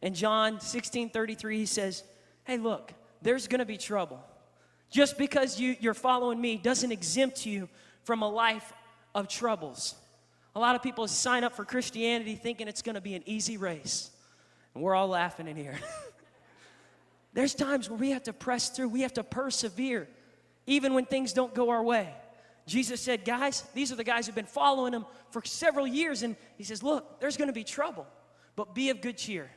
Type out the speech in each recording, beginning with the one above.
In John 16:33, he says, hey, look, there's going to be trouble. Just because you're following me doesn't exempt you from a life of troubles. A lot of people sign up for Christianity thinking it's going to be an easy race. And we're all laughing in here. There's times where we have to press through. We have to persevere, even when things don't go our way. Jesus said, guys, these are the guys who've been following him for several years. And he says, look, there's going to be trouble, but be of good cheer.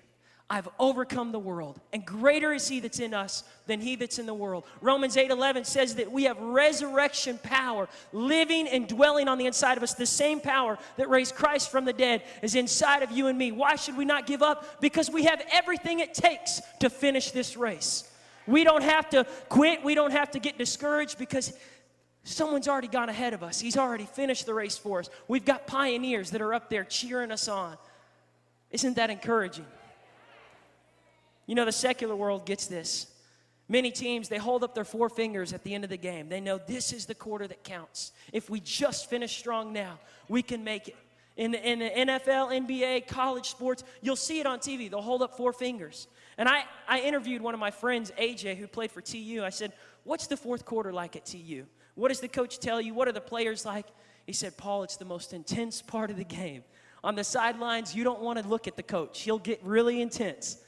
I've overcome the world, and greater is he that's in us than he that's in the world. Romans 8:11 says that we have resurrection power living and dwelling on the inside of us. The same power that raised Christ from the dead is inside of you and me. Why should we not give up? Because we have everything it takes to finish this race. We don't have to quit. We don't have to get discouraged because someone's already gone ahead of us. He's already finished the race for us. We've got pioneers that are up there cheering us on. Isn't that encouraging? You know, the secular world gets this. Many teams, they hold up their four fingers at the end of the game. They know this is the quarter that counts. If we just finish strong now, we can make it. In the NFL, NBA, college sports, you'll see it on TV. They'll hold up four fingers. And I interviewed one of my friends, AJ, who played for TU. I said, what's the fourth quarter like at TU? What does the coach tell you? What are the players like? He said, Paul, it's the most intense part of the game. On the sidelines, you don't want to look at the coach. He'll get really intense.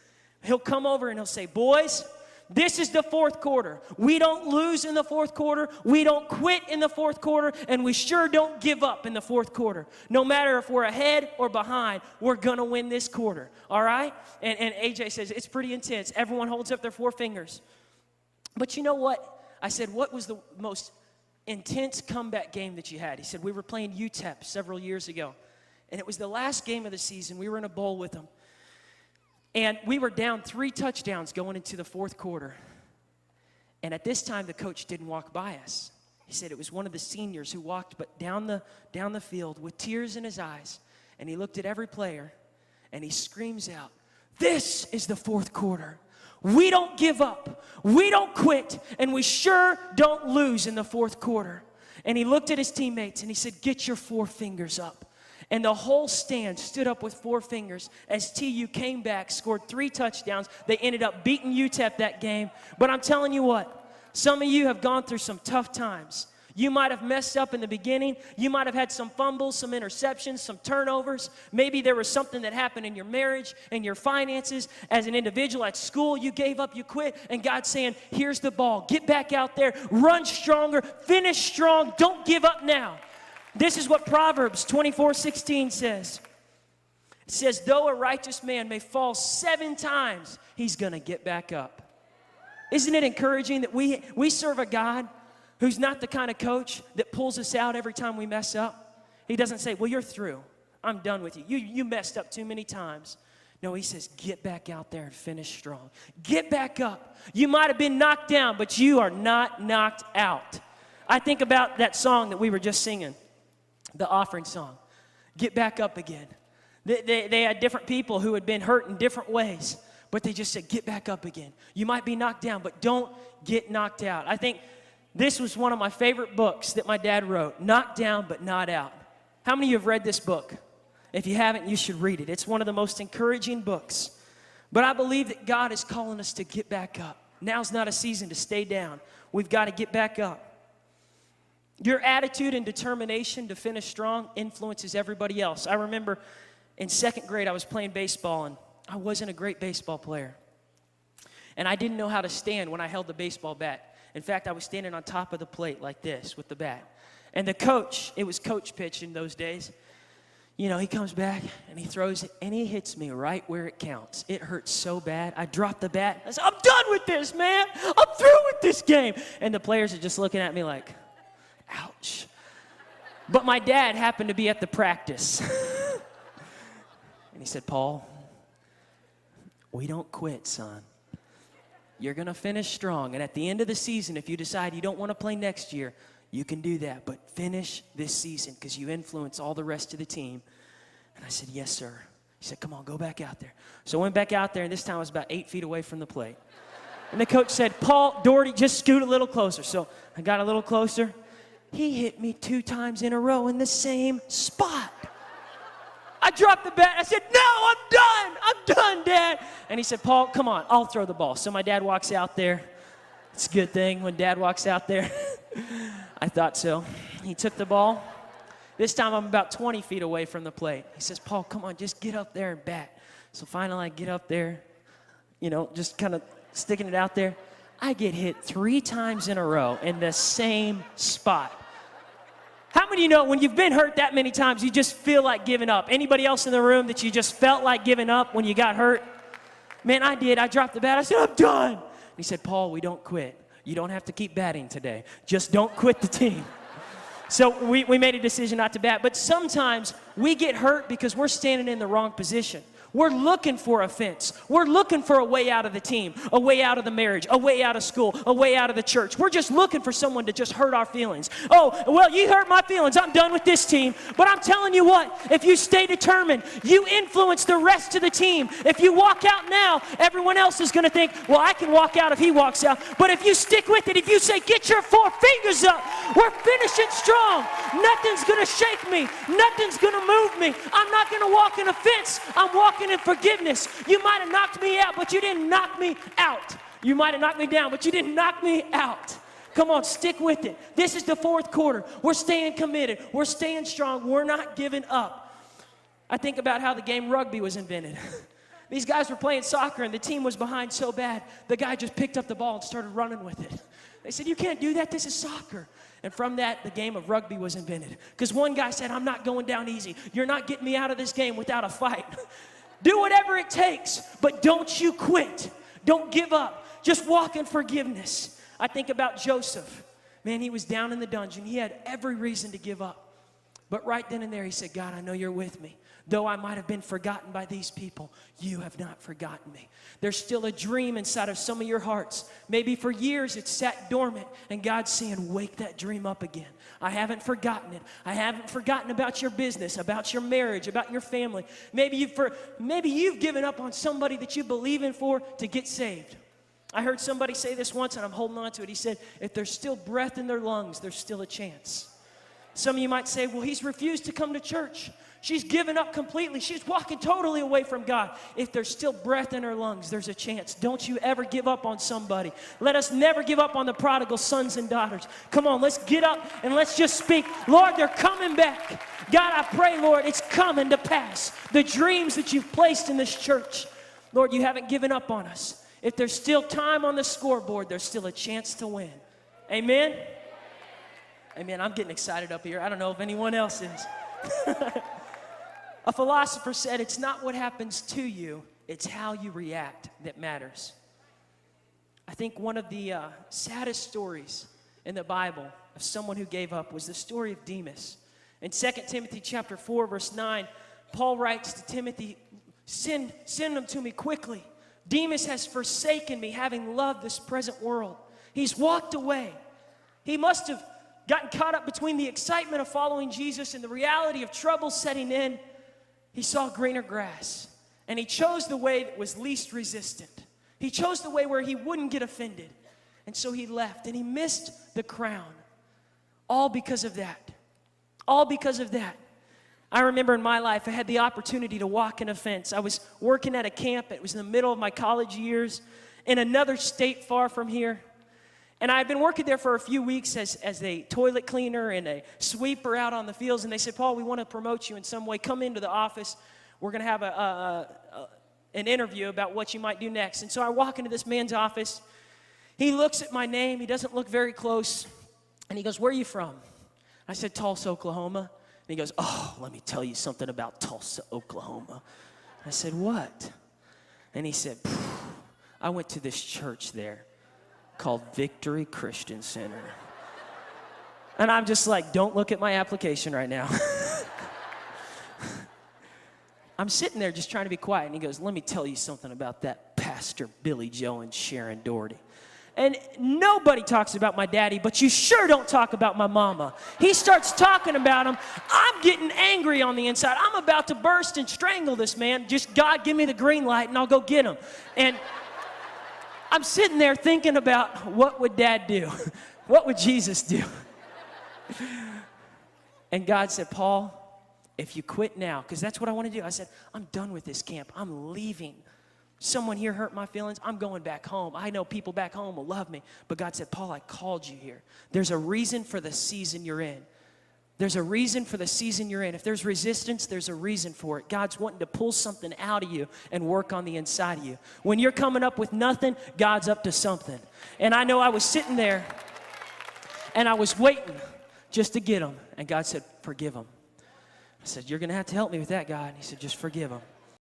He'll come over and he'll say, boys, this is the fourth quarter. We don't lose in the fourth quarter. We don't quit in the fourth quarter. And we sure don't give up in the fourth quarter. No matter if we're ahead or behind, we're going to win this quarter. All right? And AJ says, it's pretty intense. Everyone holds up their four fingers. But you know what? I said, what was the most intense comeback game that you had? He said, we were playing UTEP several years ago. And it was the last game of the season. We were in a bowl with them. And we were down 3 touchdowns going into the fourth quarter. And at this time, the coach didn't walk by us. He said it was one of the seniors who walked down the field with tears in his eyes. And he looked at every player, and he screams out, this is the fourth quarter. We don't give up. We don't quit. And we sure don't lose in the fourth quarter. And he looked at his teammates, and he said, get your 4 fingers up. And the whole stand stood up with 4 fingers as TU came back, scored 3 touchdowns. They ended up beating UTEP that game. But I'm telling you what, some of you have gone through some tough times. You might have messed up in the beginning. You might have had some fumbles, some interceptions, some turnovers. Maybe there was something that happened in your marriage and your finances. As an individual at school, you gave up, you quit. And God's saying, here's the ball. Get back out there. Run stronger. Finish strong. Don't give up now. This is what Proverbs 24:16 says. It says, though a righteous man may fall 7 times, he's going to get back up. Isn't it encouraging that we serve a God who's not the kind of coach that pulls us out every time we mess up? He doesn't say, well, you're through. I'm done with you. You messed up too many times. No, he says, get back out there and finish strong. Get back up. You might have been knocked down, but you are not knocked out. I think about that song that we were just singing. The offering song, get back up again. They had different people who had been hurt in different ways, but they just said, get back up again. You might be knocked down, but don't get knocked out. I think this was one of my favorite books that my dad wrote, Knocked Down But Not Out. How many of you have read this book? If you haven't, you should read it. It's one of the most encouraging books. But I believe that God is calling us to get back up. Now's not a season to stay down. We've got to get back up. Your attitude and determination to finish strong influences everybody else. I remember in 2nd grade, I was playing baseball, and I wasn't a great baseball player. And I didn't know how to stand when I held the baseball bat. In fact, I was standing on top of the plate like this with the bat. And the coach, it was coach pitch in those days, you know, he comes back, and he throws it, and he hits me right where it counts. It hurts so bad. I dropped the bat. I said, I'm done with this, man. I'm through with this game. And the players are just looking at me like, ouch. But my dad happened to be at the practice. And he said, Paul, we don't quit, son. You're going to finish strong. And at the end of the season, if you decide you don't want to play next year, you can do that. But finish this season because you influence all the rest of the team. And I said, yes, sir. He said, come on, go back out there. So I went back out there, and this time I was about 8 feet away from the plate. And the coach said, Paul Doherty, just scoot a little closer. So I got a little closer. He hit me 2 times in a row in the same spot. I dropped the bat. I said, no, I'm done, Dad. And he said, Paul, come on, I'll throw the ball. So my dad walks out there. It's a good thing when dad walks out there. I thought so. He took the ball. This time I'm about 20 feet away from the plate. He says, Paul, come on, just get up there and bat. So finally I get up there, just kind of sticking it out there. I get hit 3 times in a row in the same spot. How many of you know when you've been hurt that many times, you just feel like giving up? Anybody else in the room that you just felt like giving up when you got hurt? Man, I did. I dropped the bat. I said, I'm done. And he said, Paul, we don't quit. You don't have to keep batting today. Just don't quit the team. So we made a decision not to bat. But sometimes we get hurt because we're standing in the wrong position. We're looking for a fence. We're looking for a way out of the team, a way out of the marriage, a way out of school, a way out of the church. We're just looking for someone to just hurt our feelings. Oh, well, you hurt my feelings. I'm done with this team. But I'm telling you what, if you stay determined, you influence the rest of the team. If you walk out now, everyone else is going to think, well, I can walk out if he walks out. But if you stick with it, if you say, get your 4 fingers up, we're finishing strong. Nothing's going to shake me. Nothing's going to move me. I'm not going to walk in a fence. I'm walking in forgiveness. You might have knocked me out, but you didn't knock me out. You might have knocked me down, but you didn't knock me out. Come on, stick with it. This is the 4th quarter. We're staying committed. We're staying strong. We're not giving up. I think about how the game rugby was invented. These guys were playing soccer, and the team was behind so bad, the guy just picked up the ball and started running with it. They said, you can't do that. This is soccer. And from that, the game of rugby was invented. Because one guy said, I'm not going down easy. You're not getting me out of this game without a fight. Do whatever it takes, but don't you quit. Don't give up. Just walk in forgiveness. I think about Joseph. Man, he was down in the dungeon. He had every reason to give up. But right then and there, he said, God, I know you're with me. Though I might have been forgotten by these people, you have not forgotten me. There's still a dream inside of some of your hearts. Maybe for years it's sat dormant, and God's saying, wake that dream up again. I haven't forgotten it. I haven't forgotten about your business, about your marriage, about your family. Maybe you've given up on somebody that you believe in for to get saved. I heard somebody say this once, and I'm holding on to it. He said, if there's still breath in their lungs, there's still a chance. Some of you might say, well, he's refused to come to church. She's given up completely. She's walking totally away from God. If there's still breath in her lungs, there's a chance. Don't you ever give up on somebody. Let us never give up on the prodigal sons and daughters. Come on, let's get up and let's just speak. Lord, they're coming back. God, I pray, Lord, it's coming to pass. The dreams that you've placed in this church, Lord, you haven't given up on us. If there's still time on the scoreboard, there's still a chance to win. Amen? Amen. I'm getting excited up here. I don't know if anyone else is. A philosopher said, it's not what happens to you, it's how you react that matters. I think one of the saddest stories in the Bible of someone who gave up was the story of Demas. In 2 Timothy chapter 4, verse 9, Paul writes to Timothy, send them to me quickly. Demas has forsaken me, having loved this present world. He's walked away. He must have gotten caught up between the excitement of following Jesus and the reality of trouble setting in. He saw greener grass, and he chose the way that was least resistant. He chose the way where he wouldn't get offended, and so he left, and he missed the crown. All because of that. All because of that. I remember in my life, I had the opportunity to walk in a fence. I was working at a camp. It was in the middle of my college years in another state far from here. And I had been working there for a few weeks as a toilet cleaner and a sweeper out on the fields. And they said, Paul, we want to promote you in some way. Come into the office. We're going to have an interview about what you might do next. And so I walk into this man's office. He looks at my name. He doesn't look very close. And he goes, where are you from? I said, Tulsa, Oklahoma. And he goes, oh, let me tell you something about Tulsa, Oklahoma. I said, what? And he said, I went to this church there called Victory Christian Center. And I'm just like, don't look at my application right now. I'm sitting there just trying to be quiet, and he goes, let me tell you something about that Pastor Billy Joe and Sharon Doherty. And nobody talks about my daddy, but you sure don't talk about my mama. He starts talking about him. I'm getting angry on the inside. I'm about to burst and strangle this man. Just God, give me the green light, and I'll go get him. And I'm sitting there thinking about what would Dad do? What would Jesus do? And God said, Paul, if you quit now, because that's what I want to do. I said, I'm done with this camp. I'm leaving. Someone here hurt my feelings. I'm going back home. I know people back home will love me. But God said, Paul, I called you here. There's a reason for the season you're in. There's a reason for the season you're in. If there's resistance, there's a reason for it. God's wanting to pull something out of you and work on the inside of you. When you're coming up with nothing, God's up to something. And I know I was sitting there and I was waiting just to get him. And God said, forgive him. I said, you're going to have to help me with that, God. And he said, just forgive him.